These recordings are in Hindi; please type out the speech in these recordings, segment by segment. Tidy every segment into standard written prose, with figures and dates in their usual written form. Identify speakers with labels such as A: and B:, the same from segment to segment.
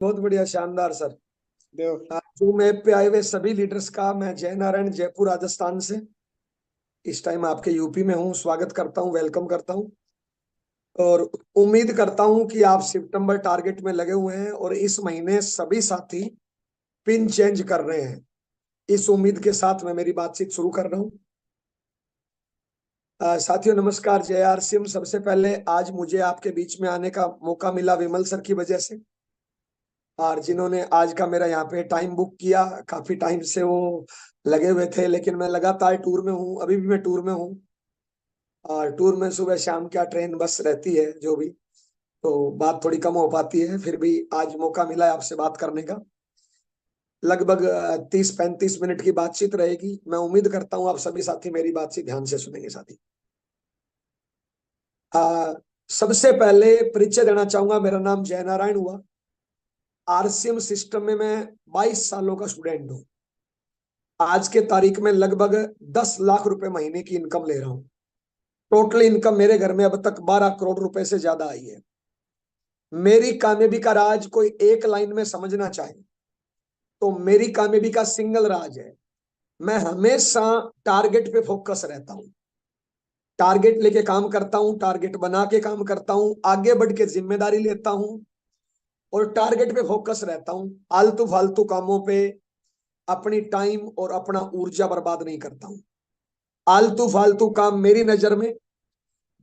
A: बहुत बढ़िया, शानदार सर।
B: देव।
A: जूम ऐप पे आए हुए सभी लीडर्स का मैं जय नारायण, जयपुर राजस्थान से इस टाइम आपके यूपी में हूँ, स्वागत करता हूँ, वेलकम करता हूँ। और उम्मीद करता हूँ कि आप सितंबर टारगेट में लगे हुए हैं और इस महीने सभी साथी पिन चेंज कर रहे हैं। इस उम्मीद के साथ मैं मेरी बातचीत शुरू कर रहा हूँ। साथियों नमस्कार, जय आर सिम। सबसे पहले आज मुझे आपके बीच में आने का मौका मिला विमल सर की वजह से, और जिन्होंने आज का मेरा यहाँ पे टाइम बुक किया। काफी टाइम से वो लगे हुए थे, लेकिन मैं लगातार टूर में हूँ, अभी भी मैं टूर में हूँ। और टूर में सुबह शाम क्या ट्रेन बस रहती है जो भी, तो बात थोड़ी कम हो पाती है। फिर भी आज मौका मिला है आपसे बात करने का। लगभग 30-35 मिनट की बातचीत रहेगी। मैं उम्मीद करता हूँ आप सभी साथी मेरी बातचीत ध्यान से सुनेंगे। साथी, आ, सबसे पहले परिचय देना चाहूंगा। मेरा नाम जय नारायण हुआ। आरसीएम सिस्टम में मैं 22 सालों का स्टूडेंट हूँ। आज के तारीख में लगभग 10 लाख रुपए महीने की इनकम ले रहा हूं। टोटल इनकम मेरे घर में अब तक 12 करोड़ रुपए से ज्यादा आई है। मेरी कामयाबी का राज कोई एक लाइन में समझना चाहे तो मेरी कामयाबी का सिंगल राज है, मैं हमेशा टारगेट पे फोकस रहता हूं। टारगेट लेके काम करता हूं, टारगेट बना के काम करता हूं, आगे बढ़ के जिम्मेदारी लेता हूं और टारगेट पे फोकस रहता हूं। आलतू फालतू कामों पे अपनी टाइम और अपना ऊर्जा बर्बाद नहीं करता हूं। आलतू फालतू काम मेरी नजर में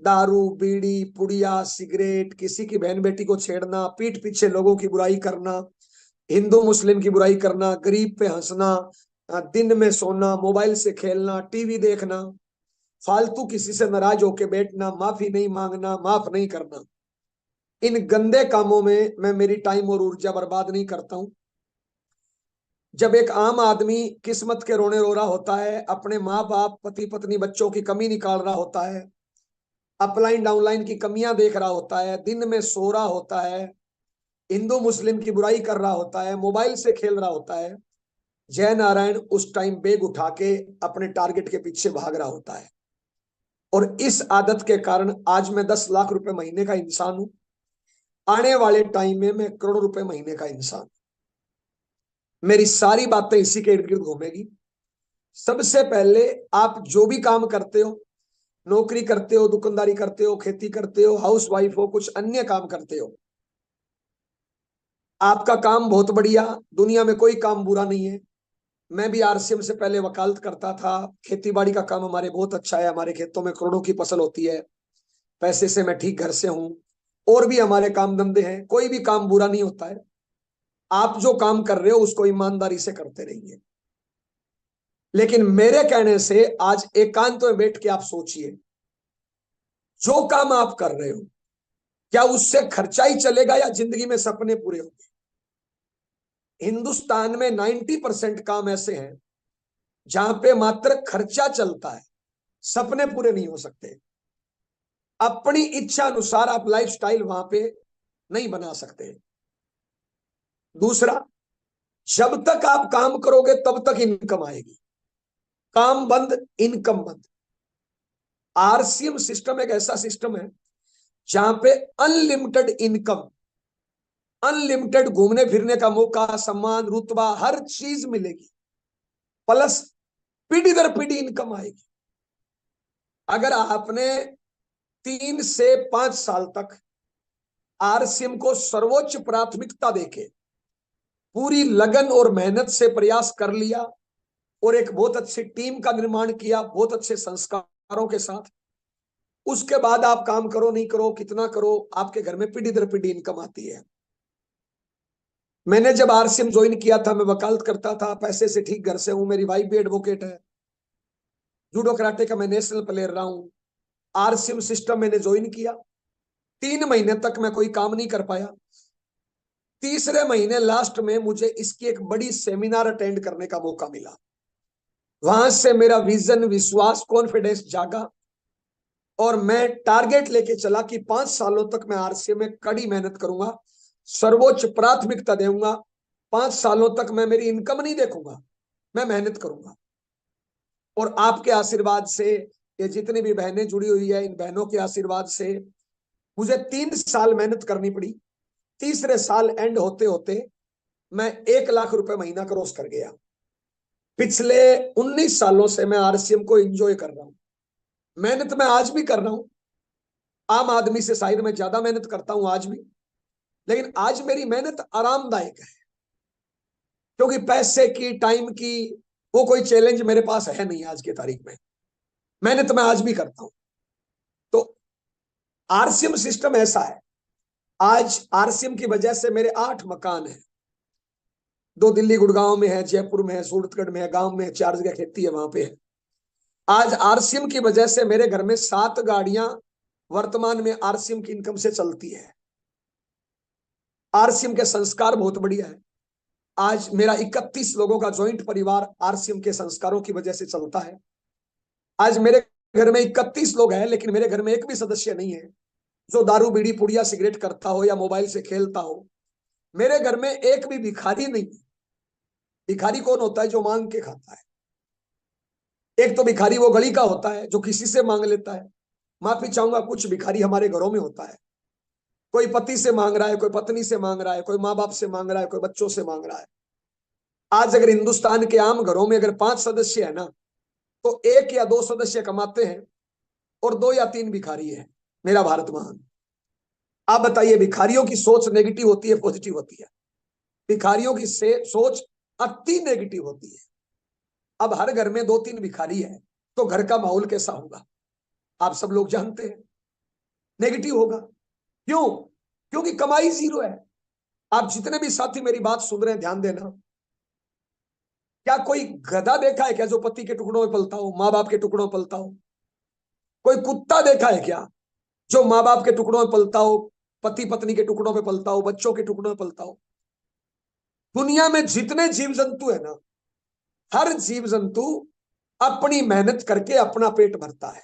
A: दारू, बीड़ी, पुड़िया, सिगरेट, किसी की बहन बेटी को छेड़ना, पीठ पीछे लोगों की बुराई करना, हिंदू मुस्लिम की बुराई करना, गरीब पे हंसना, दिन में सोना, मोबाइल से खेलना, टीवी देखना, फालतू किसी से नाराज होके बैठना, माफी नहीं मांगना, माफ नहीं करना, इन गंदे कामों में मैं मेरी टाइम और ऊर्जा बर्बाद नहीं करता हूं। जब एक आम आदमी किस्मत के रोने रो रहा होता है, अपने माँ बाप, पति पत्नी, बच्चों की कमी निकाल रहा होता है, अपलाइन डाउनलाइन की कमियां देख रहा होता है, दिन में सो रहा होता है, हिंदू मुस्लिम की बुराई कर रहा होता है, मोबाइल से खेल रहा होता है, जय नारायण उस टाइम बैग उठा के अपने टारगेट के पीछे भाग रहा होता है। और इस आदत के कारण आज मैं 10 लाख रुपए महीने का इंसान हूं। आने वाले टाइम में मैं करोड़ रुपए महीने का इंसान। मेरी सारी बातें इसी के इर्द गिर्द घूमेगी। सबसे पहले, आप जो भी काम करते हो, नौकरी करते हो, दुकानदारी करते हो, खेती करते हो, हाउस वाइफ हो, कुछ अन्य काम करते हो, आपका काम बहुत बढ़िया। दुनिया में कोई काम बुरा नहीं है। मैं भी आरसीएम से पहले वकालत करता था। खेती बाड़ी का काम हमारे बहुत अच्छा है, हमारे खेतों में करोड़ों की फसल होती है। पैसे से मैं ठीक घर से हूं। और भी हमारे काम धंधे हैं, कोई भी काम बुरा नहीं होता है। आप जो काम कर रहे हो उसको ईमानदारी से करते रहिए। लेकिन मेरे कहने से आज एकांत में बैठ के आप सोचिए, जो काम आप कर रहे हो, क्या उससे खर्चा ही चलेगा या जिंदगी में सपने पूरे होंगे? हिंदुस्तान में 90% काम ऐसे हैं जहां पे मात्र खर्चा चलता है, सपने पूरे नहीं हो सकते। अपनी इच्छा अनुसार आप लाइफस्टाइल वहां पे नहीं बना सकते। दूसरा, जब तक आप काम करोगे तब तक इनकम आएगी। काम बंद, इनकम बंद। आरसीएम सिस्टम एक ऐसा सिस्टम है जहां पे अनलिमिटेड इनकम, अनलिमिटेड घूमने फिरने का मौका, सम्मान, रुतबा, हर चीज मिलेगी। प्लस पीढ़ी दर पीढ़ी इनकम आएगी। अगर आपने 3 से 5 साल तक आरसीएम को सर्वोच्च प्राथमिकता देके पूरी लगन और मेहनत से प्रयास कर लिया और एक बहुत अच्छी टीम का निर्माण किया, बहुत अच्छे संस्कारों के साथ, उसके बाद आप काम करो नहीं करो, कितना करो, आपके घर में पीढ़ी दर पीढ़ी इनकम आती है। मैंने जब आरसीएम ज्वाइन किया था, मैं वकालत करता था, पैसे से ठीक घर से हूं, मेरी वाइफ भी एडवोकेट है, जूडो कराटे का मैं नेशनल प्लेयर रहा हूं। आरसीएम सिस्टम मैंने ज्वाइन किया, 3 महीने तक मैं कोई काम नहीं कर पाया। तीसरे महीने लास्ट में मुझे इसकी एक बड़ी सेमिनार अटेंड करने का मौका मिला। वहां से मेरा विजन, विश्वास, कॉन्फिडेंस जागा और मैं टारगेट लेके चला कि 5 सालों तक मैं आरसीएम में कड़ी मेहनत करूंगा, सर्वोच्च प्राथमिकता दूंगा। 5 सालों तक मैं मेरी इनकम नहीं देखूंगा, मैं मेहनत करूंगा। और आपके आशीर्वाद से, ये जितनी भी बहनें जुड़ी हुई है, इन बहनों के आशीर्वाद से मुझे 3 साल मेहनत करनी पड़ी। तीसरे साल एंड होते होते मैं 1 लाख रुपए महीना क्रॉस कर गया। पिछले 19 सालों से मैं आरसीएम को एंजॉय कर रहा हूं। मेहनत मैं आज भी कर रहा हूं, आम आदमी से शायद मैं ज्यादा मेहनत करता हूं आज भी, लेकिन आज मेरी मेहनत आरामदायक है, क्योंकि पैसे की, टाइम की वो कोई चैलेंज मेरे पास है नहीं। आज की तारीख में मेहनत मैं आज भी करता हूं। तो आरसीएम सिस्टम ऐसा है, आज आरसीएम की वजह से मेरे 8 मकान हैं। 2 दिल्ली गुड़गांव में है, जयपुर में है, सूरतगढ़ में है, गांव में है, 4 जगह खेती है, वहां पे है। आज आरसीएम की वजह से मेरे घर में 7 गाड़ियां वर्तमान में आरसीएम की इनकम से चलती है। आरसीएम के संस्कार बहुत बढ़िया है। आज मेरा 31 लोगों का ज्वाइंट परिवार आरसीएम के संस्कारों की वजह से चलता है। आज मेरे घर में 31 लोग हैं, लेकिन मेरे घर में एक भी सदस्य नहीं है जो दारू बीड़ी पुड़िया सिगरेट करता हो या मोबाइल से खेलता हो। मेरे घर में एक भी भिखारी नहीं है। भिखारी कौन होता है? जो मांग के खाता है। एक तो भिखारी वो गली का होता है जो किसी से मांग लेता है। माफी चाहूंगा, कुछ भिखारी हमारे घरों में होता है। कोई पति से मांग रहा है, कोई पत्नी से मांग रहा है, कोई माँ बाप से मांग रहा है, कोई बच्चों से मांग रहा है। आज अगर हिंदुस्तान के आम घरों में अगर 5 सदस्य है ना, तो 1 या 2 सदस्य कमाते हैं और 2 या 3 भिखारी है। मेरा भारत महान। आप बताइए, भिखारियों की सोच नेगेटिव होती है, पॉजिटिव होती है? भिखारियों की सोच अति नेगेटिव होती है। अब हर घर में 2-3 भिखारी है तो घर का माहौल कैसा होगा? आप सब लोग जानते हैं, नेगेटिव होगा। क्यों? क्योंकि कमाई जीरो है। आप जितने भी साथी मेरी बात सुन रहे हैं, ध्यान देना। क्या कोई गधा देखा है क्या जो पति के टुकड़ों में पलता हो, माँ बाप के टुकड़ों में पलता हो? कोई कुत्ता देखा है क्या जो माँ बाप के टुकड़ों में पलता हो, पति पत्नी के टुकड़ों में पलता हो, बच्चों के टुकड़ों में पलता हो? दुनिया में जितने जीव जंतु है ना, हर जीव जंतु अपनी मेहनत करके अपना पेट भरता है।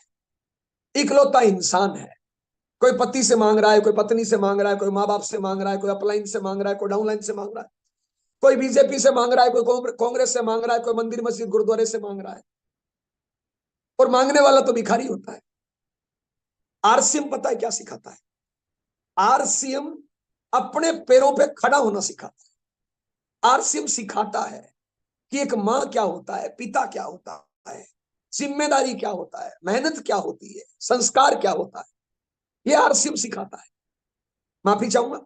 A: इकलौता इंसान है, कोई पति से मांग रहा है, कोई पत्नी से मांग रहा है, कोई माँ बाप से मांग रहा है, कोई अपलाइन से मांग रहा है, कोई डाउनलाइन से मांग रहा है, कोई बीजेपी से मांग रहा है, कोई कांग्रेस से मांग रहा है, कोई मंदिर मस्जिद गुरुद्वारे से मांग रहा है। और मांगने वाला तो भिखारी होता है। आरसीएम पता है क्या सिखाता है? आरसीएम अपने पैरों पे खड़ा होना सिखाता है। आरसीएम सिखाता है कि एक माँ क्या होता है, पिता क्या होता है, जिम्मेदारी क्या होता है, मेहनत क्या होती है, संस्कार क्या होता है। ये आरसीएम सिखाता है। माफी चाहूंगा,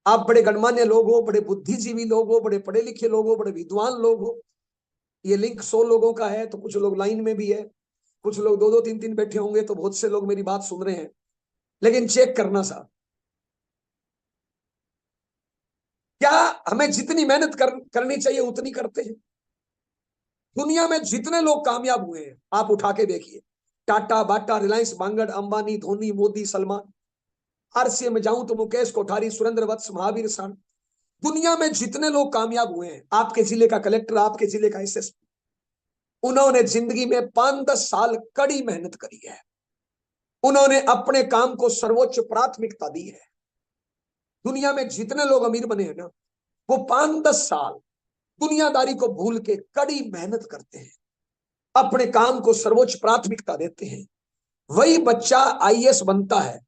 A: आप बड़े गणमान्य लोग हो, बड़े बुद्धिजीवी लोग हो, बड़े पढ़े लिखे लोग हो, बड़े विद्वान लोग हो। ये लिंक 100 लोगों का है, तो कुछ लोग लाइन में भी है, कुछ लोग 2-2 3-3 बैठे होंगे, तो बहुत से लोग मेरी बात सुन रहे हैं। लेकिन चेक करना साहब, क्या हमें जितनी मेहनत करनी चाहिए उतनी करते हैं? दुनिया में जितने लोग कामयाब हुए हैं आप उठा के देखिए, टाटा, बाटा, रिलायंस, बांगड़, अंबानी, धोनी, मोदी, सलमान। आरसीए में जाऊं तो मुकेश कोठारी, सुरेंद्र वत्स, महावीर सान। दुनिया में जितने लोग कामयाब हुए हैं, आपके जिले का कलेक्टर, आपके जिले का एसएसपी, उन्होंने जिंदगी में 5-10 साल कड़ी मेहनत करी है। उन्होंने अपने काम को सर्वोच्च प्राथमिकता दी है। दुनिया में जितने लोग अमीर बने हैं ना, वो 5-10 साल दुनियादारी को भूल के कड़ी मेहनत करते हैं, अपने काम को सर्वोच्च प्राथमिकता देते हैं। वही बच्चा आईएएस बनता है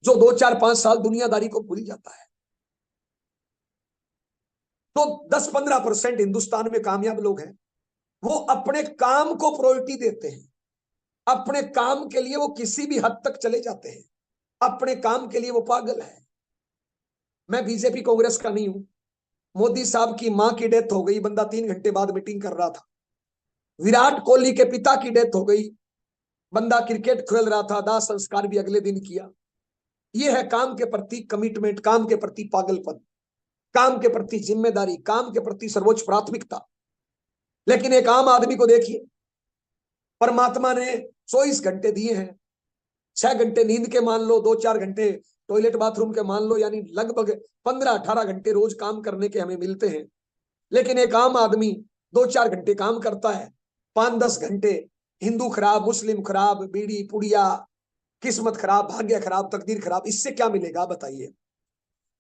A: जो 2-4-5 साल दुनियादारी को भूल जाता है। तो 10-15% हिंदुस्तान में कामयाब लोग हैं, वो अपने काम को प्रायोरिटी देते हैं। अपने काम के लिए वो किसी भी हद तक चले जाते हैं। अपने काम के लिए वो पागल है। मैं बीजेपी कांग्रेस का नहीं हूं। मोदी साहब की मां की डेथ हो गई, बंदा 3 घंटे बाद मीटिंग कर रहा था। विराट कोहली के पिता की डेथ हो गई, बंदा क्रिकेट खेल रहा था, दाह संस्कार भी अगले दिन किया। यह है काम के प्रति कमिटमेंट, काम के प्रति पागलपन, काम के प्रति जिम्मेदारी, काम के प्रति सर्वोच्च प्राथमिकता। लेकिन एक आम आदमी को देखिए, परमात्मा ने 24 घंटे दिए हैं, 6 घंटे नींद के मान लो, 2-4 घंटे टॉयलेट बाथरूम के मान लो, यानी लगभग 15-18 घंटे रोज काम करने के हमें मिलते हैं। लेकिन एक आम आदमी 2-4 घंटे काम करता है, 5-10 घंटे हिंदू खराब, मुस्लिम खराब, बीड़ी पुड़िया, किस्मत खराब, भाग्य खराब, तकदीर खराब। इससे क्या मिलेगा बताइए?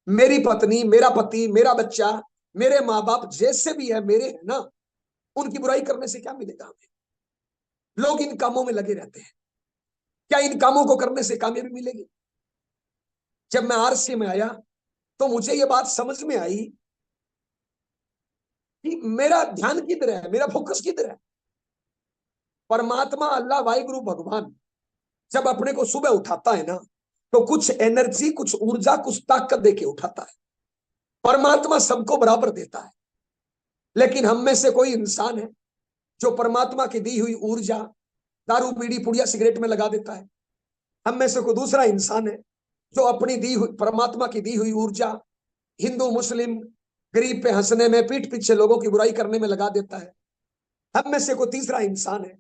A: मेरी पत्नी, मेरा पति, मेरा बच्चा, मेरे माँ बाप जैसे भी है मेरे है ना, उनकी बुराई करने से क्या मिलेगा हमें? लोग इन कामों में लगे रहते हैं। क्या इन कामों को करने से कामयाबी मिलेगी? जब मैं आरसीए में आया तो मुझे ये बात समझ में आई कि मेरा ध्यान किधर है, मेरा फोकस किधर है। परमात्मा, अल्लाह, वाहिगुरु, भगवान जब अपने को सुबह उठाता है ना, तो कुछ एनर्जी, कुछ ऊर्जा, कुछ ताकत देके उठाता है। परमात्मा सबको बराबर देता है, लेकिन हम में से कोई इंसान है जो परमात्मा की दी हुई ऊर्जा दारू, बीड़ी, पुड़िया, सिगरेट में लगा देता है। हम में से कोई दूसरा इंसान है जो अपनी दी हुई, परमात्मा की दी हुई ऊर्जा हिंदू, मुस्लिम, गरीब पे हंसने में, पीठ पीछे लोगों की बुराई करने में लगा देता है। हम में से कोई तीसरा इंसान है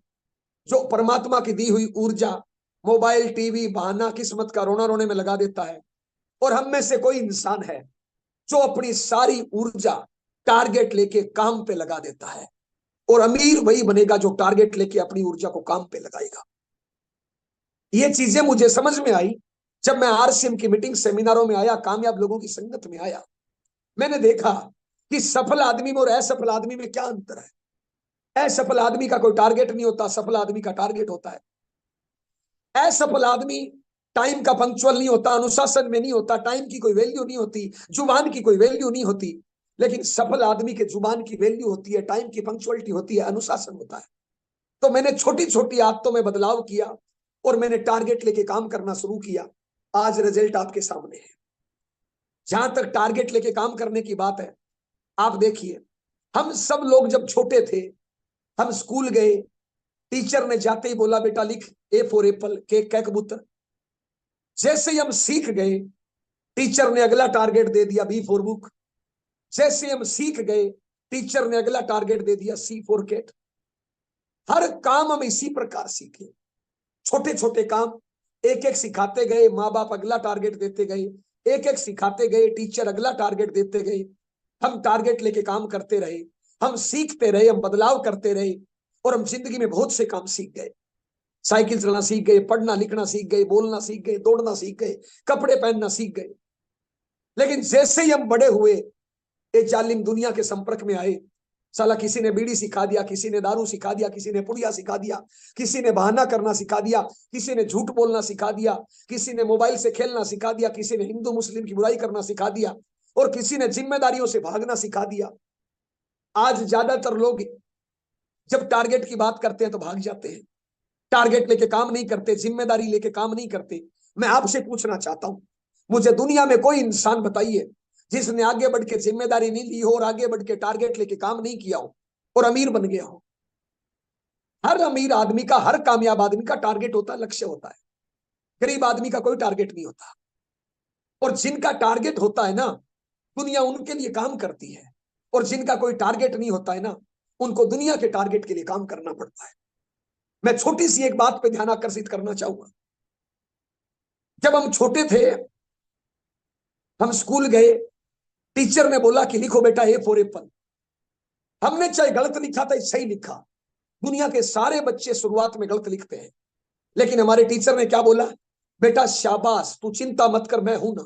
A: जो परमात्मा की दी हुई ऊर्जा मोबाइल, टीवी, बहाना, किस्मत का रोना रोने में लगा देता है। और हम में से कोई इंसान है जो अपनी सारी ऊर्जा टारगेट लेके काम पे लगा देता है। और अमीर वही बनेगा जो टारगेट लेके अपनी ऊर्जा को काम पे लगाएगा। ये चीजें मुझे समझ में आई जब मैं आरसीएम की मीटिंग, सेमिनारों में आया, कामयाब लोगों की संगत में आया। मैंने देखा कि सफल आदमी में और असफल आदमी में क्या अंतर है। असफल आदमी का कोई टारगेट नहीं होता, सफल आदमी का टारगेट होता है। असफल आदमी टाइम का पंक्चुअल नहीं होता, अनुशासन में नहीं होता, टाइम की कोई वैल्यू नहीं होती, जुबान की कोई वैल्यू नहीं होती। लेकिन सफल आदमी के जुबान की वैल्यू होती है, टाइम की पंक्चुअलिटी होती है, अनुशासन होता है। तो मैंने छोटी छोटी आदतों में बदलाव किया और मैंने टारगेट लेके काम करना शुरू किया। आज रिजल्ट आपके सामने है। जहां तक टारगेट लेके काम करने की बात है, आप देखिए, हम सब लोग जब छोटे थे, हम स्कूल गए, टीचर ने जाते ही बोला बेटा लिख ए फॉर एप्पल, के कबूतर। जैसे ही हम सीख गए, टीचर ने अगला टारगेट दे दिया बी फॉर बुक। जैसे हम सीख गए, टीचर ने अगला टारगेट दे दिया सी फॉर कैट। हर काम हम इसी प्रकार सीखे, छोटे छोटे काम एक एक सिखाते गए, माँ बाप अगला टारगेट देते गए, एक एक सिखाते गए, टीचर अगला टारगेट देते गए। हम टारगेट लेके काम करते रहे, हम सीखते रहे, हम बदलाव करते रहे, और हम जिंदगी में बहुत से काम सीख गए। साइकिल चलाना सीख गए, पढ़ना लिखना सीख गए, बोलना सीख गए, दौड़ना सीख गए, कपड़े पहनना सीख गए। लेकिन जैसे ही हम बड़े हुए, एक जालिम दुनिया के संपर्क में आए, साला किसी ने बीड़ी सिखा दिया, किसी ने दारू सिखा दिया, किसी ने पुड़िया सिखा दिया, किसी ने बहाना करना सिखा दिया, किसी ने झूठ बोलना सिखा दिया, किसी ने मोबाइल से खेलना सिखा दिया, किसी ने हिंदू मुस्लिम की बुराई करना सिखा दिया, और किसी ने जिम्मेदारियों से भागना सिखा दिया। आज ज्यादातर लोग जब टारगेट की बात करते हैं तो भाग जाते हैं, टारगेट लेके काम नहीं करते, जिम्मेदारी लेके काम नहीं करते। मैं आपसे पूछना चाहता हूं, मुझे दुनिया में कोई इंसान बताइए जिसने आगे बढ़ के जिम्मेदारी नहीं ली हो और आगे बढ़ के टारगेट लेके काम नहीं किया हो और अमीर बन गया हो। हर अमीर आदमी का, हर कामयाब आदमी का टारगेट होता है, लक्ष्य होता है। गरीब आदमी का कोई टारगेट नहीं होता। और जिनका टारगेट होता है ना, दुनिया उनके लिए काम करती है। और जिनका कोई टारगेट नहीं होता है ना, उनको दुनिया के टारगेट के लिए काम करना पड़ता है। मैं छोटी सी एक बात पे ध्यान आकर्षित करना चाहूंगा। जब हम छोटे थे, हम स्कूल गए, टीचर ने बोला कि लिखो बेटा ए फॉर एप्पल। हमने चाहे गलत लिखा था, सही लिखा। दुनिया के सारे बच्चे शुरुआत में गलत लिखते हैं, लेकिन हमारे टीचर ने क्या बोला, बेटा शाबाश, तू चिंता मत कर, मैं हूं ना।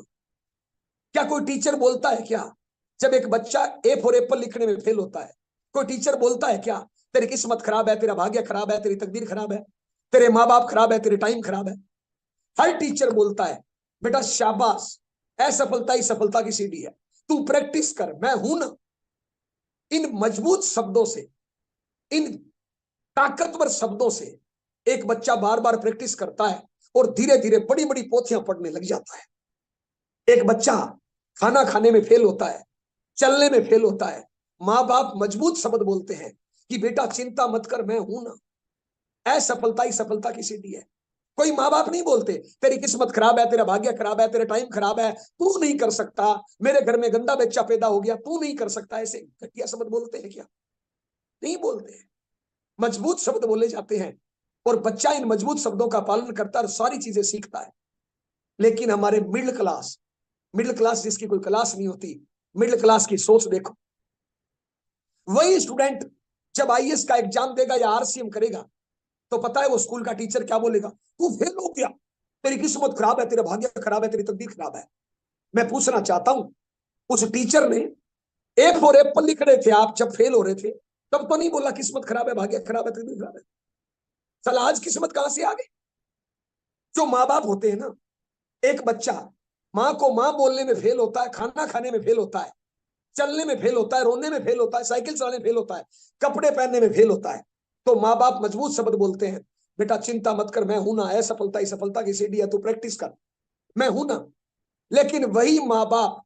A: क्या कोई टीचर बोलता है क्या, जब एक बच्चा ए फॉर एप्पल लिखने में फेल होता है, कोई टीचर बोलता है क्या तेरी किस्मत खराब है, तेरा भाग्य खराब है, तेरी तकदीर खराब है, तेरे माँ बाप खराब है, तेरे टाइम खराब है? हर टीचर बोलता है बेटा शाबाश, असफलता ही सफलता की सीढ़ी है, तू प्रैक्टिस कर, मैं हूं ना। इन मजबूत शब्दों से, इन ताकतवर शब्दों से एक बच्चा बार बार प्रैक्टिस करता है और धीरे धीरे बड़ी बड़ी पोथियां पढ़ने लग जाता है। एक बच्चा खाना खाने में फेल होता है, चलने में फेल होता है, माँ बाप मजबूत शब्द बोलते हैं कि बेटा चिंता मत कर, मैं हूं ना। असफलता ही सफलता की सीढ़ी है। कोई माँ बाप नहीं बोलते तेरी किस्मत खराब है, तेरा भाग्य खराब है, तेरा टाइम खराब है, तू नहीं कर सकता, मेरे घर में गंदा बच्चा पैदा हो गया, तू नहीं कर सकता। ऐसे घटिया शब्द बोलते हैं क्या? नहीं बोलते हैं। मजबूत शब्द बोले जाते हैं और बच्चा इन मजबूत शब्दों का पालन करता है और सारी चीजें सीखता है। लेकिन हमारे मिडिल क्लास, मिडिल क्लास जिसकी कोई क्लास नहीं होती, मिडिल क्लास की सोच देखो। वही स्टूडेंट जब आईएएस का एग्जाम देगा या आरसीएम करेगा, तो पता है वो स्कूल का टीचर क्या बोलेगा, तू फेल हो गया, तेरी किस्मत खराब है, तेरा भाग्य खराब है, तेरी तकदीर खराब है। मैं पूछना चाहता हूं, उस टीचर ने ए फॉर एप्पल लिख रहे थे, आप जब फेल हो रहे थे तब तो नहीं बोला किस्मत खराब है, भाग्य खराब है, तकदीर खराब है? चल आज किस्मत कहां से आ गई? जो माँ बाप होते हैं ना, एक बच्चा माँ को माँ बोलने में फेल होता है, खाना खाने में फेल होता है, चलने में फेल होता है, रोने में फेल होता है, साइकिल चलाने में फेल होता है, कपड़े पहनने में फेल होता है, तो माँ बाप मजबूत शब्द बोलते हैं, बेटा चिंता मत कर, मैं हूं ना, असफलता ही सफलता की सीढ़ी है, तू प्रैक्टिस कर, मैं हूं ना। लेकिन वही माँ बाप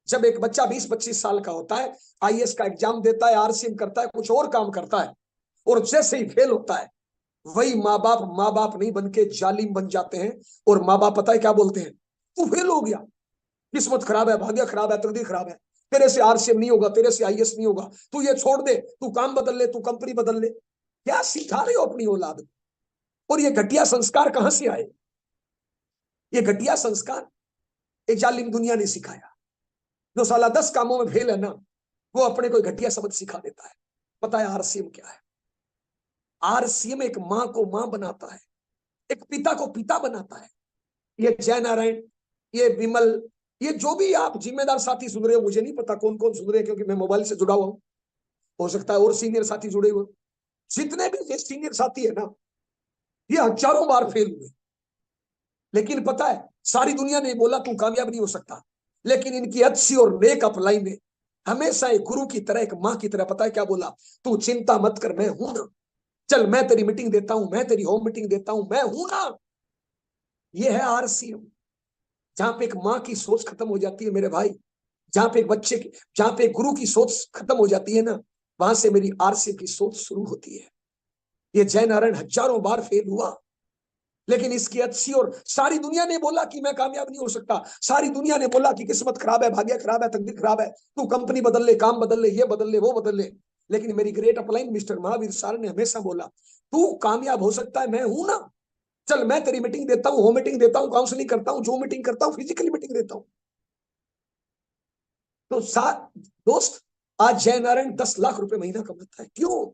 A: जब एक बच्चा 20-25 साल का होता है, आईएएस का एग्जाम देता है, आरसीएम करता है, कुछ और काम करता है, और जैसे ही फेल होता है, वही माँ बाप नहीं बन के जालिम बन जाते हैं। और माँ बाप पता है क्या बोलते हैं? तू फेल हो गया, किस्मत खराब है, भाग्य खराब है, तकदीर खराब है, तेरे से आरसीएम नहीं होगा, तेरे से आईएएस नहीं होगा, तू ये छोड़ दे, तू काम बदल ले, तू कंपनी बदल ले। क्या सिखा रहे हो अपनी औलाद को? और ये घटिया संस्कार कहां से आए? ये घटिया संस्कार एक जालिम दुनिया ने सिखाया। जो साला 10 कामों में फेल है ना, वो अपने कोई घटिया शब्द सिखा देता है। पता है आरसीएम क्या है? आरसीएम एक माँ को माँ बनाता है, एक पिता को पिता बनाता है। ये जय नारायण, ये विमल, ये जो भी आप जिम्मेदार साथी सुन रहे हो, मुझे नहीं पता कौन कौन सुन रहे हैं, क्योंकि मैं मोबाइल से जुड़ा हुआ हूं, हो सकता है और सीनियर साथी जुड़े हुए। जितने भी ये सीनियर साथी है ना, ये हजारों बार फेल हुए, लेकिन पता है सारी दुनिया ने बोला तू कामयाब नहीं हो सकता, लेकिन इनकी अच्छी और नेक अपलाई ने हमेशा एक गुरु की तरह, एक माँ की तरह, पता है क्या बोला? तू चिंता मत कर, मैं हूं ना, चल मैं तेरी मीटिंग देता हूं, मैं तेरी होम मीटिंग देता हूं, मैं हूं ना। ये है आरसीएम, जहां पे एक माँ की सोच खत्म हो जाती है मेरे भाई, जहां पे एक बच्चे की, जहां पे एक गुरु की सोच खत्म हो जाती है ना, वहां से मेरी आरसीएम की सोच शुरू होती है। ये जय नारायण हजारों बार फेल हुआ, लेकिन इसकी अच्छी, और सारी दुनिया ने बोला कि मैं कामयाब नहीं हो सकता, सारी दुनिया ने बोला कि किस्मत खराब है, भाग्य खराब है, तकदीर खराब है, तू कंपनी बदल ले, काम बदल ले, ये बदल ले, वो बदल ले। लेकिन मेरी great upline mister Mahavir sir ने हमेशा बोला तू कामयाब हो सकता है, मैं हूं ना, चल मैं तेरी मीटिंग देता हूं, होम मीटिंग देता हूं, काउंसलिंग करता हूं, जो मीटिंग करता हूं, फिजिकली मीटिंग देता हूं। तो दोस्त, आज जय नारायण 10 लाख रुपए महीना कमाता है। क्यों?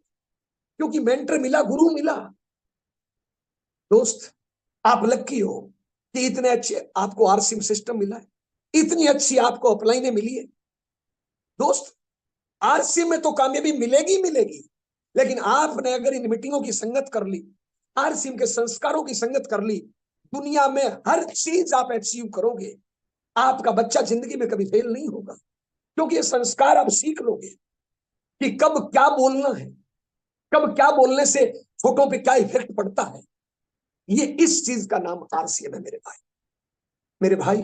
A: क्योंकि मेंटर मिला, गुरु मिला। दोस्त, आप लक्की हो कि इतने अच्छे आपको आरसीएम सिस्टम मिला है, इतनी अच्छी आपको अपलाइने मिली है। दोस्त, आरसीएम में तो कामयाबी मिलेगी मिलेगी, लेकिन आपने अगर इन मीटिंगों की संगत कर ली, आरसीएम के संस्कारों की संगत कर ली, दुनिया में हर चीज आप अचीव करोगे। आपका बच्चा जिंदगी में कभी फेल नहीं होगा, क्योंकि ये संस्कार आप सीख लोगे कि कब क्या बोलना है, कब क्या बोलने से छोटों पे क्या इफेक्ट पड़ता है। ये इस चीज का नाम आरसीएम है मेरे भाई। मेरे भाई,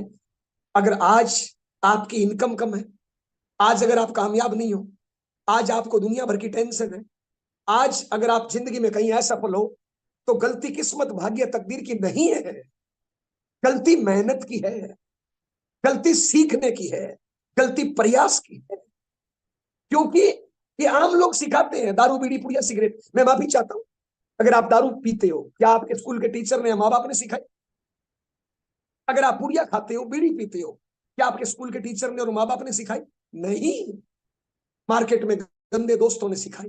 A: अगर आज आपकी इनकम कम है, आज अगर आप कामयाब नहीं हो, आज आपको दुनिया भर की टेंशन है, आज अगर आप जिंदगी में कहीं असफल हो, तो गलती किस्मत भाग्य तकदीर की नहीं है, गलती मेहनत की है, गलती सीखने की है, गलती प्रयास की है। क्योंकि ये आम लोग सिखाते हैं दारू बीड़ी पुड़िया सिगरेट। मैं माफी चाहता हूं, अगर आप दारू पीते हो, क्या आपके स्कूल के टीचर ने, माँ बाप ने सिखाई? अगर आप पुड़िया खाते हो, बीड़ी पीते हो, क्या आपके स्कूल के टीचर ने और माँ बाप ने सिखाई? नहीं, मार्केट में गंदे दोस्तों ने सिखाई।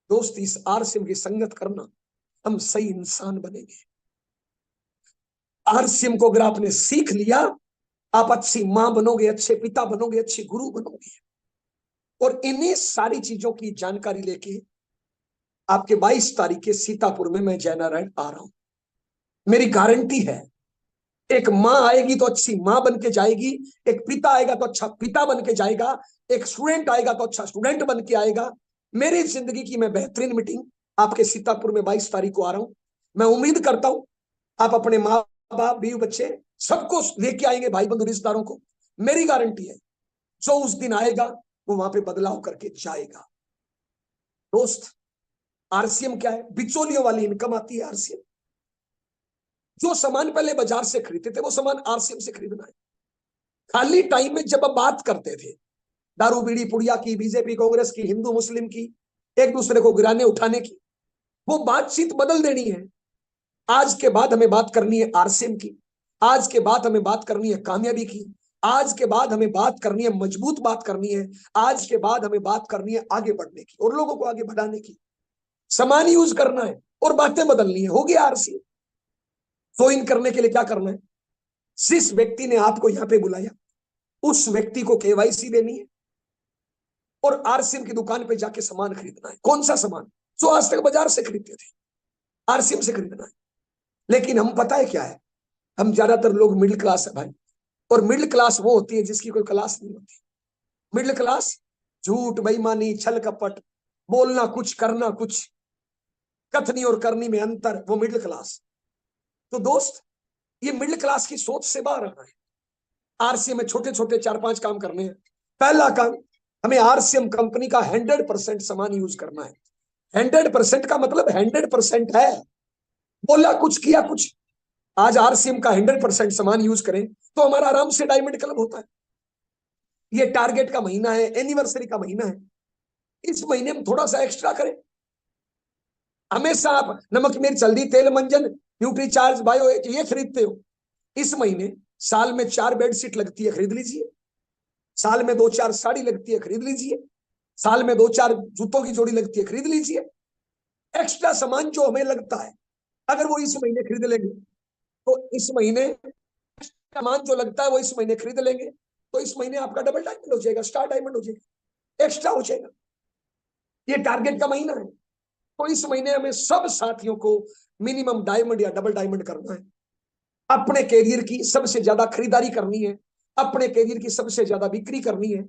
A: दोस्त, इस आरसीएम की संगत करना, हम सही इंसान बनेंगे। आरसीएम को अगर आपने सीख लिया, आप अच्छी मां बनोगे, अच्छे पिता बनोगे, अच्छे गुरु बनोगे। और इन्हीं सारी चीजों की जानकारी लेके आपके 22 तारीख के सीतापुर में मैं जय नारायण आ रहा हूं। मेरी गारंटी है, एक माँ आएगी तो अच्छी माँ बन के जाएगी, एक पिता आएगा तो अच्छा पिता बन के जाएगा, एक स्टूडेंट आएगा तो अच्छा स्टूडेंट बन के आएगा। मेरी जिंदगी की मैं बेहतरीन मीटिंग आपके सीतापुर में 22 तारीख को आ रहा हूं। मैं उम्मीद करता हूं आप अपने माँ बाप, बीवी, बच्चे सबको लेके आएंगे, भाई बंधु रिश्तेदारों को। मेरी गारंटी है जो उस दिन आएगा वो वहां पे बदलाव करके जाएगा। दोस्त, आरसीएम क्या है? बिचौलियों वाली इनकम आती है आरसीएम। जो सामान पहले बाजार से खरीदते थे, वो सामान आरसीएम से खरीदना है। खाली टाइम में जब अब बात करते थे दारू बीड़ी पुड़िया की, बीजेपी कांग्रेस की, हिंदू मुस्लिम की, एक दूसरे को गिराने उठाने की, वो बातचीत बदल देनी है। आज के बाद हमें बात करनी है आरसीएम की, आज के बाद हमें बात करनी है कामयाबी की, आज के बाद हमें बात करनी है, मजबूत बात करनी है, आज के बाद हमें बात करनी है आगे बढ़ने की और लोगों को आगे बढ़ाने की। सामान यूज करना है और बातें बदलनी है। हो गया आरसीएम। ज्वाइन करने के लिए क्या करना है? जिस व्यक्ति ने आपको यहां पे बुलाया, उस व्यक्ति को केवाईसी देनी है और आरसीएम की दुकान पे जाके सामान खरीदना है। कौन सा सामान? जो आज तक बाजार से खरीदते थे, आरसीएम से खरीदना है। लेकिन हम, पता है क्या है, हम ज्यादातर लोग मिडिल क्लास है भाई, और मिडिल क्लास वो होती है जिसकी कोई क्लास नहीं होती। मिडिल क्लास झूठ, बेईमानी, छल कपट, बोलना कुछ करना कुछ, कथनी और करनी में अंतर, वो मिडिल क्लास। तो दोस्त, ये मिडिल क्लास की सोच से बाहर आना है। आरसीएम में छोटे छोटे 4-5 काम करने हैं। पहला काम, हमें आरसीएम कंपनी का 100% सामान यूज करना है। 100% का मतलब 100% है, बोला कुछ किया कुछ। आज आरसीएम का 100% सामान यूज करें तो हमारा आराम से डायमंड क्लब होता है। ये टारगेट का महीना है, एनिवर्सरी का महीना है, इस महीने में थोड़ा सा एक्स्ट्रा करें। हमेशा आप नमक मिर्च हल्दी तेल मंजन न्यूट्री चार्ज बायो ये खरीदते हो, इस महीने साल में 4 बेडशीट लगती है, खरीद लीजिए। साल में 2-4 साड़ी लगती है, खरीद लीजिए। साल में 2-4 जूतों की जोड़ी लगती है, खरीद लीजिए। एक्स्ट्रा सामान जो हमें लगता है, अगर वो इस महीने खरीद लेंगे तो इस महीने सामान जो लगता है वो इस महीने खरीद लेंगे तो इस महीने आपका डबल डायमंड हो जाएगा, स्टार डायमंड हो जाएगा, एक्स्ट्रा हो जाएगा। ये टारगेट का महीना है, तो इस महीने हमें सब साथियों को मिनिमम डायमंड या डबल डायमंड करना है। अपने कैरियर की सबसे ज्यादा खरीदारी करनी है, अपने कैरियर की सबसे ज्यादा बिक्री करनी है,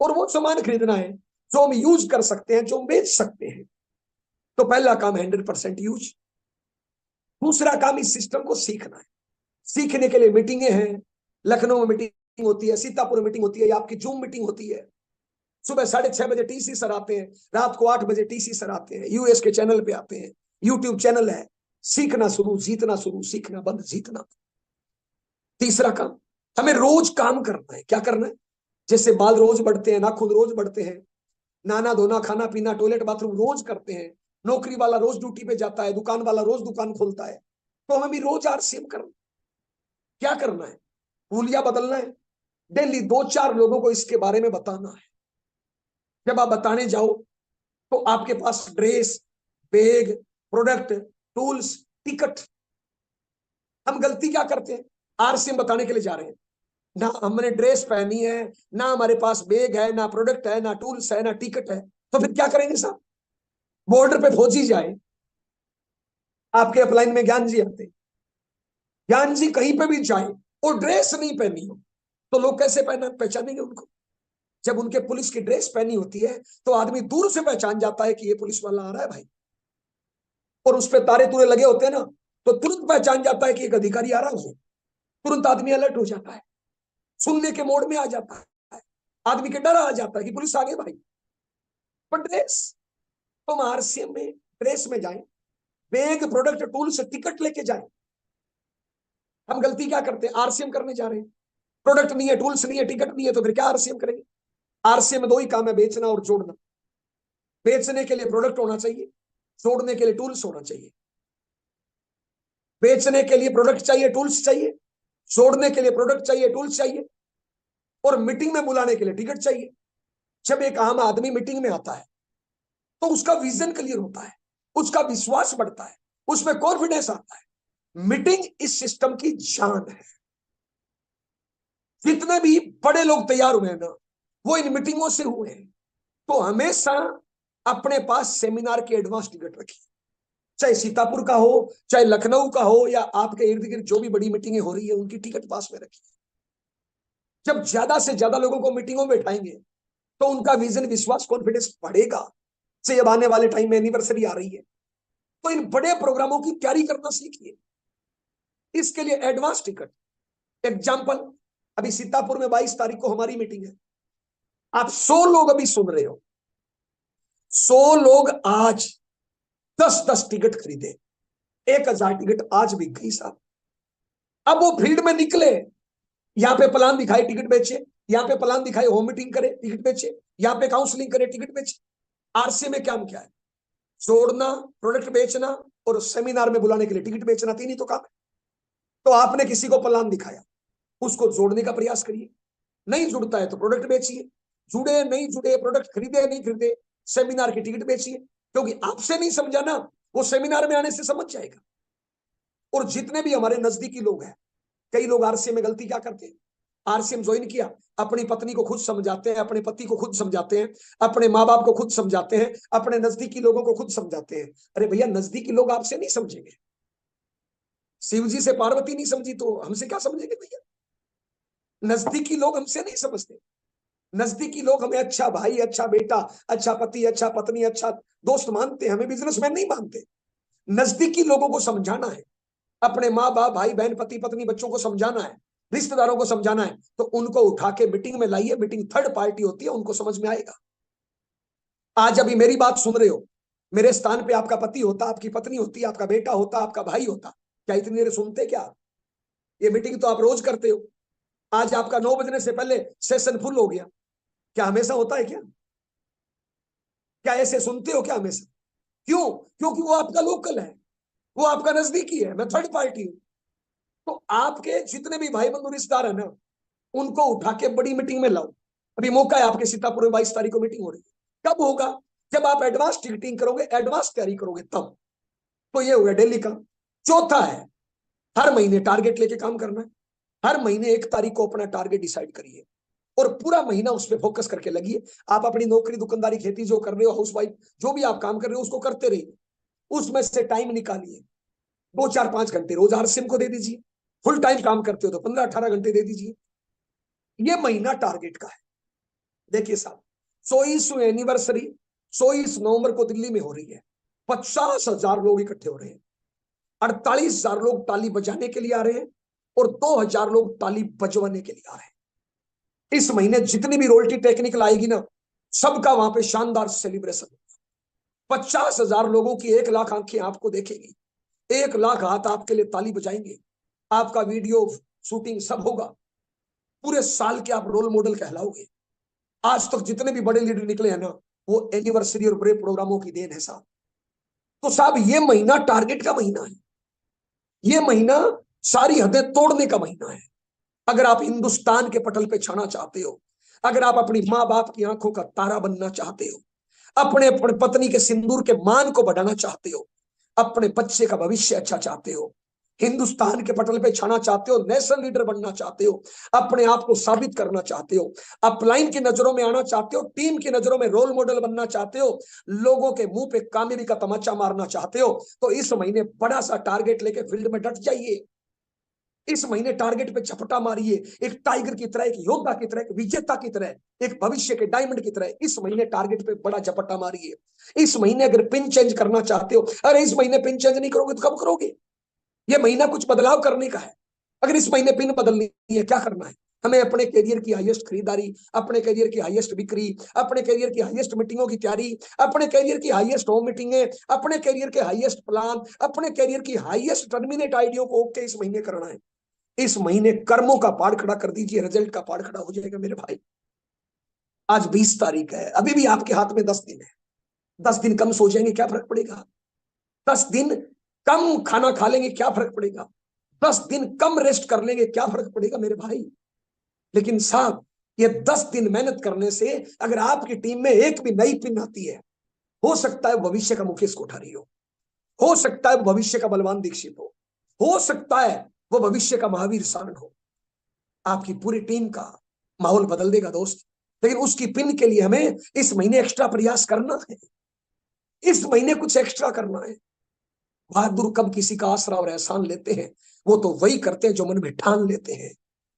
A: और वो सामान खरीदना है जो हम यूज कर सकते हैं, जो हम बेच सकते हैं। तो पहला काम 100% यूज। दूसरा काम, इस सिस्टम को सीखना है। सीखने के लिए मीटिंगें हैं, लखनऊ में मीटिंग होती है, सीतापुर में मीटिंग होती है, आपकी जूम मीटिंग होती है। सुबह 6:30 बजे टीसी सर आते हैं, रात को 8 बजे टीसी सर आते हैं, यूएस के चैनल पे आते हैं, यूट्यूब चैनल है। सीखना शुरू, जीतना शुरू, सीखना बंद, जीतना। तीसरा काम, हमें रोज काम करना है। क्या करना है? जैसे बाल रोज बढ़ते हैं, नाखून रोज बढ़ते हैं, नहाना धोना खाना पीना टॉयलेट बाथरूम रोज करते हैं, नौकरी वाला रोज ड्यूटी पे जाता है, दुकान वाला रोज दुकान खोलता है, तो हमें भी रोज आरसीएम करना। क्या करना है? हुलिया बदलना है। डेली 2-4 लोगों को इसके बारे में बताना है। जब आप बताने जाओ तो आपके पास dress, bag, product, tools, ticket. हम गलती क्या करते हैं? आरसीएम बताने के लिए जा रहे हैं, ना हमने ड्रेस पहनी है, ना हमारे पास बैग है, ना प्रोडक्ट है, ना टूल्स है, ना टिकट है, तो फिर क्या करेंगे साहब? बॉर्डर पे फौजी जाए, आपके अपलाइन में ज्ञान जी आते, ज्ञान जी कहीं पे भी जाए और ड्रेस नहीं पहनी हो तो लोग कैसे पहचानेंगे उनको? जब उनके पुलिस की ड्रेस पहनी होती है तो आदमी दूर से पहचान जाता है कि ये पुलिस वाला आ रहा है भाई, और उस पर तारे तुरे लगे होते हैं ना, तो तुरंत पहचान जाता है कि एक अधिकारी आ रहा है। तुरंत आदमी अलर्ट हो जाता है, सुनने के मोड में आ जाता है, आदमी के डर आ जाता है कि पुलिस आ गई भाई। पर ड्रेस, तुम आरसीएम में ड्रेस में जाए, बैग प्रोडक्ट टूल से टिकट लेके जाए। हम गलती क्या करते हैं? आरसीएम करने जा रहे हैं, प्रोडक्ट नहीं है, टूल्स नहीं है, टिकट नहीं है, तो फिर क्या आरसीएम करेंगे? आरसीएम में 2 ही काम है, बेचना और जोड़ना। बेचने के लिए प्रोडक्ट होना चाहिए, जोड़ने के लिए टूल्स होना चाहिए। बेचने के लिए प्रोडक्ट चाहिए, टूल्स चाहिए, जोड़ने के लिए प्रोडक्ट चाहिए, टूल्स चाहिए, और मीटिंग में बुलाने के लिए टिकट चाहिए। जब एक आम आदमी मीटिंग में आता है तो उसका विजन क्लियर होता है, उसका विश्वास बढ़ता है, उसमें कॉन्फिडेंस आता है। मीटिंग इस सिस्टम की जान है। जितने भी बड़े लोग तैयार हुए हैं ना, वो इन मीटिंगों से हुए हैं। तो हमेशा अपने पास सेमिनार की एडवांस टिकट रखिए, चाहे सीतापुर का हो, चाहे लखनऊ का हो, या आपके इर्द गिर्द जो भी बड़ी मीटिंगें हो रही है उनकी टिकट पास में रखिए। जब ज्यादा से ज्यादा लोगों को मीटिंगों में बैठाएंगे तो उनका विजन, विश्वास, कॉन्फिडेंस बढ़ेगा। से जब आने वाले टाइम में एनिवर्सरी आ रही है तो इन बड़े प्रोग्रामों की तैयारी करना सीखिए। इसके लिए एडवांस टिकट। एग्जाम्पल, अभी सीतापुर में 22 तारीख को हमारी मीटिंग है। आप 100 लोग अभी सुन रहे हो, 100 लोग आज 10-10 टिकट खरीदे, 1000 टिकट आज बिक गई साहब। अब वो फील्ड में निकले, यहाँ पे प्लान दिखाए टिकट बेचे, यहाँ पे प्लान दिखाए होम मीटिंग करे टिकट बेचे, यहाँ पे काउंसलिंग करे टिकट बेचे। आरसी में काम क्या है? जोड़ना, प्रोडक्ट बेचना, और सेमिनार में बुलाने के लिए टिकट बेचना, 3 ही तो काम है। तो आपने किसी को प्लान दिखाया, उसको जोड़ने का प्रयास करिए। नहीं जुड़ता है तो प्रोडक्ट बेचिए, जुड़े नहीं जुड़े, प्रोडक्ट खरीदे नहीं खरीदे, सेमिनार की टिकट बेचिए। क्योंकि आपसे नहीं समझा ना, वो सेमिनार में आने से समझ जाएगा। और जितने भी हमारे नजदीकी लोग हैं, कई लोग आरसीएम में गलती क्या करते हैं? आरसीएम ज्वाइन किया, अपनी पत्नी को खुद समझाते हैं, अपने पति को खुद समझाते हैं, अपने माँ बाप को खुद समझाते हैं, अपने नजदीकी लोगों को खुद समझाते हैं। अरे भैया, नजदीकी लोग आपसे नहीं समझेंगे। शिव जी से पार्वती नहीं समझी तो हमसे क्या समझेंगे भैया? नजदीकी लोग हमसे नहीं समझते। नजदीकी लोग हमें अच्छा भाई, अच्छा बेटा, अच्छा पति, अच्छा पत्नी, अच्छा दोस्त मानते हैं, हमें बिजनेसमैन नहीं मानते। नजदीकी लोगों को समझाना है, अपने माँ बाप, भाई बहन, पति पत्नी, बच्चों को समझाना है, रिश्तेदारों को समझाना है, तो उनको उठा के मीटिंग में लाइए। मीटिंग थर्ड पार्टी होती है, उनको समझ में आएगा। आज अभी मेरी बात सुन रहे हो, मेरे स्थान पे आपका पति होता, आपकी पत्नी होती, आपका बेटा होता, आपका भाई होता, क्या इतनी देर सुनते? क्या ये मीटिंग तो आप रोज करते हो। आज आपका 9 बजने से पहले सेशन फुल हो गया, क्या हमेशा होता है क्या? क्या ऐसे सुनते हो क्या हमेशा? क्यों? क्योंकि वो आपका लोकल है, वो आपका नजदीकी है, मैं थर्ड पार्टी हूं। तो आपके जितने भी भाई बंधु रिश्तेदार है ना, उनको उठा के बड़ी मीटिंग में लाओ। अभी मौका है, आपके सीतापुर में 22 तारीख को मीटिंग हो रही है। कब होगा? जब आप एडवांस टिकटिंग करोगे, एडवांस तैयारी करोगे तब। तो ये हो गया डेली का। चौथा है, हर महीने टारगेट लेके काम करना है। हर महीने 1 तारीख को अपना टारगेट डिसाइड करिए और पूरा महीना उस पर फोकस करके लगिए। आप अपनी नौकरी, दुकानदारी, खेती जो कर रहे हो, हाउस वाइफ जो भी आप काम कर रहे हो, उसको करते रहिए। उसमें से टाइम निकालिए, 2 4 5 घंटे रोज आरसीएम को दे दीजिए। फुल टाइम काम करते हो तो 15 18 घंटे दे दीजिए। ये महीना टारगेट का है। देखिए साहब, 100वीं एनिवर्सरी 24 नवंबर को दिल्ली में हो रही है। 50,000 लोग इकट्ठे हो रहे हैं। 48,000 लोग ताली बजाने के लिए आ रहे हैं और 2,000 लोग ताली बजवाने के लिए आ रहे हैं। इस महीने जितनी भी रोयल्टी टेक्निकल आएगी ना, सबका वहां पे शानदार सेलिब्रेशन। 50,000 लोगों की 1 लाख आंखें आपको देखेंगी, 1 लाख हाथ आपके लिए ताली बजाएंगे। आपका वीडियो शूटिंग सब होगा। पूरे साल के आप रोल मॉडल कहलाओगे। आज तक जितने भी बड़े लीडर निकले हैं ना, वो एनिवर्सरी और बड़े प्रोग्रामों की देन है साहब। तो साहब ये महीना टारगेट का महीना है। ये महीना सारी हदें तोड़ने का महीना है। अगर आप हिंदुस्तान के पटल पे छाना चाहते हो, अगर आप अपनी माँ बाप की आंखों का तारा बनना चाहते हो, अपने अपने पत्नी के सिंदूर के मान को बढ़ाना चाहते हो, अपने बच्चे का भविष्य अच्छा चाहते हो, हिंदुस्तान के पटल पे छाना चाहते हो, नेशनल लीडर बनना चाहते हो, अपने आप को साबित करना चाहते हो, अपलाइन की नजरों में आना चाहते हो, टीम की नजरों में रोल मॉडल बनना चाहते हो, लोगों के मुंह पे कामयाबी का तमाचा मारना चाहते हो, तो इस महीने बड़ा सा टारगेट लेके फील्ड में डट जाइए। इस महीने टारगेट पे झपटा मारिए, एक टाइगर की तरह, एक योद्धा की तरह, एक विजेता की तरह, एक भविष्य के डायमंड की तरह। इस महीने टारगेट पे बड़ा झपटा मारिए। इस महीने अगर पिन चेंज करना चाहते हो, अरे इस महीने पिन चेंज नहीं करोगे तो कब करोगे? ये महीना कुछ बदलाव करने का है। अगर इस महीने पिन बदलनी है, क्या करना है? हमें अपने करियर की हाईएस्ट खरीदारी, अपने करियर की हाईएस्ट बिक्री, अपने करियर की हाईएस्ट मीटिंगों की तैयारी, अपने करियर की हाईएस्ट होम मीटिंगें, अपने करियर के हाईएस्ट प्लान, अपने करियर की हाईएस्ट टर्मिनेट आइडियो को ओके इस महीने करना है। इस महीने कर्मों का पहाड़ खड़ा कर दीजिए, रिजल्ट का पहाड़ खड़ा हो जाएगा मेरे भाई। आज 20 तारीख है, अभी भी आपके हाथ में 10 दिन है। 10 दिन कम सो जाएंगे, क्या फर्क पड़ेगा? 10 दिन कम खाना खा लेंगे, क्या फर्क पड़ेगा? 10 दिन कम रेस्ट कर लेंगे, क्या फर्क पड़ेगा मेरे भाई? लेकिन साहब, ये 10 दिन मेहनत करने से अगर आपकी टीम में एक भी नई पिन आती है, हो सकता है भविष्य का मुकेश कोठारी हो सकता है भविष्य का बलवान दीक्षित हो सकता है वो भविष्य का महावीर सारण हो। आपकी पूरी टीम का माहौल बदल देगा दोस्त। लेकिन उसकी पिन के लिए हमें इस महीने एक्स्ट्रा प्रयास करना है। इस महीने कुछ एक्स्ट्रा करना है। बहादुर कब किसी का आसरा और एहसान लेते हैं? वो तो वही करते हैं जो मन में ठान लेते हैं।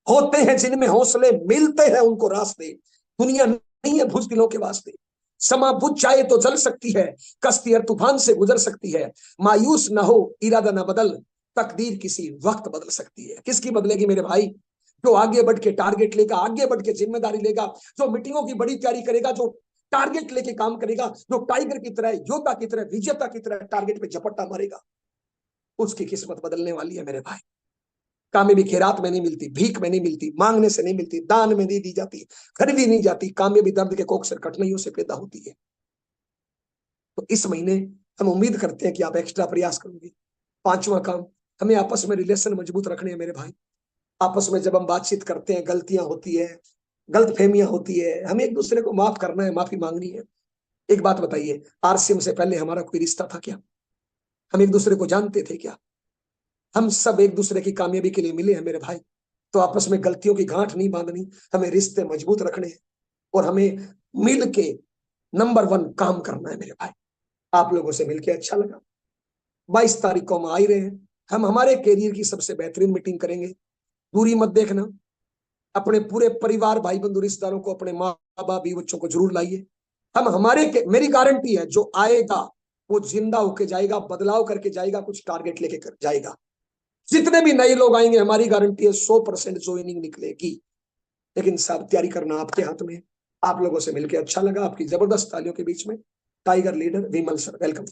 A: होते हैं जिनमें हौसले, मिलते हैं उनको रास्ते। दुनिया नहीं है बुजदिलों के वास्ते। समा बुझ जाए तो जल सकती है, कश्ती हर तूफान से गुजर सकती है। मायूस ना हो, इरादा ना बदल, तकदीर किसी वक्त बदल सकती है। किसकी बदलेगी मेरे भाई? जो आगे बढ़ के टारगेट लेगा, आगे बढ़ के जिम्मेदारी लेगा, जो मीटिंगों की बड़ी तैयारी करेगा, जो टारगेट लेके काम करेगा, जो टाइगर की तरह, योद्धा की तरह, विजेता की तरह टारगेट पे झपट्टा मारेगा, उसकी किस्मत बदलने वाली है मेरे भाई। कामयाबी खैरात में नहीं मिलती, भीख में नहीं मिलती, मांगने से नहीं मिलती, दान में नहीं दी जाती, खरीदी नहीं जाती। कामयाबी दर्द के कोख से, कठिनाइयों से पैदा होती है। तो इस महीने हम उम्मीद करते हैं कि आप एक्स्ट्रा प्रयास करोगे। पांचवा काम, हमें आपस में रिलेशन मजबूत रखने हैं मेरे भाई। आपस में जब हम बातचीत करते हैं, गलतियां होती है, गलत फहमियां होती है, हमें एक दूसरे को माफ करना है, माफी मांगनी है। एक बात बताइए, आरसीएम से पहले हमारा कोई रिश्ता था क्या? हम एक दूसरे को जानते थे क्या? हम सब एक दूसरे की कामयाबी के लिए मिले हैं मेरे भाई। तो आपस में गलतियों की गांठ नहीं बांधनी, हमें रिश्ते मजबूत रखने हैं और हमें मिल के नंबर 1 काम करना है मेरे भाई। आप लोगों से मिलकर अच्छा लगा। 22 तारीख को हम आ ही रहे हैं। हम हमारे कैरियर की सबसे बेहतरीन मीटिंग करेंगे, दूरी मत देखना। अपने पूरे परिवार, भाई बंधु, रिश्तेदारों को, अपने माँ बाप, भी बच्चों को जरूर लाइए। मेरी गारंटी है, जो आएगा वो जिंदा होके जाएगा, बदलाव करके जाएगा, कुछ टारगेट लेके कर जाएगा। जितने भी नए लोग आएंगे, हमारी गारंटी है 100% ज्वाइनिंग निकलेगी। लेकिन सब तैयारी करना आपके हाथ में है। आप लोगों से मिलकर अच्छा लगा, आपकी जबरदस्त तालियों के बीच में। टाइगर लीडर विमल सर, वेलकम।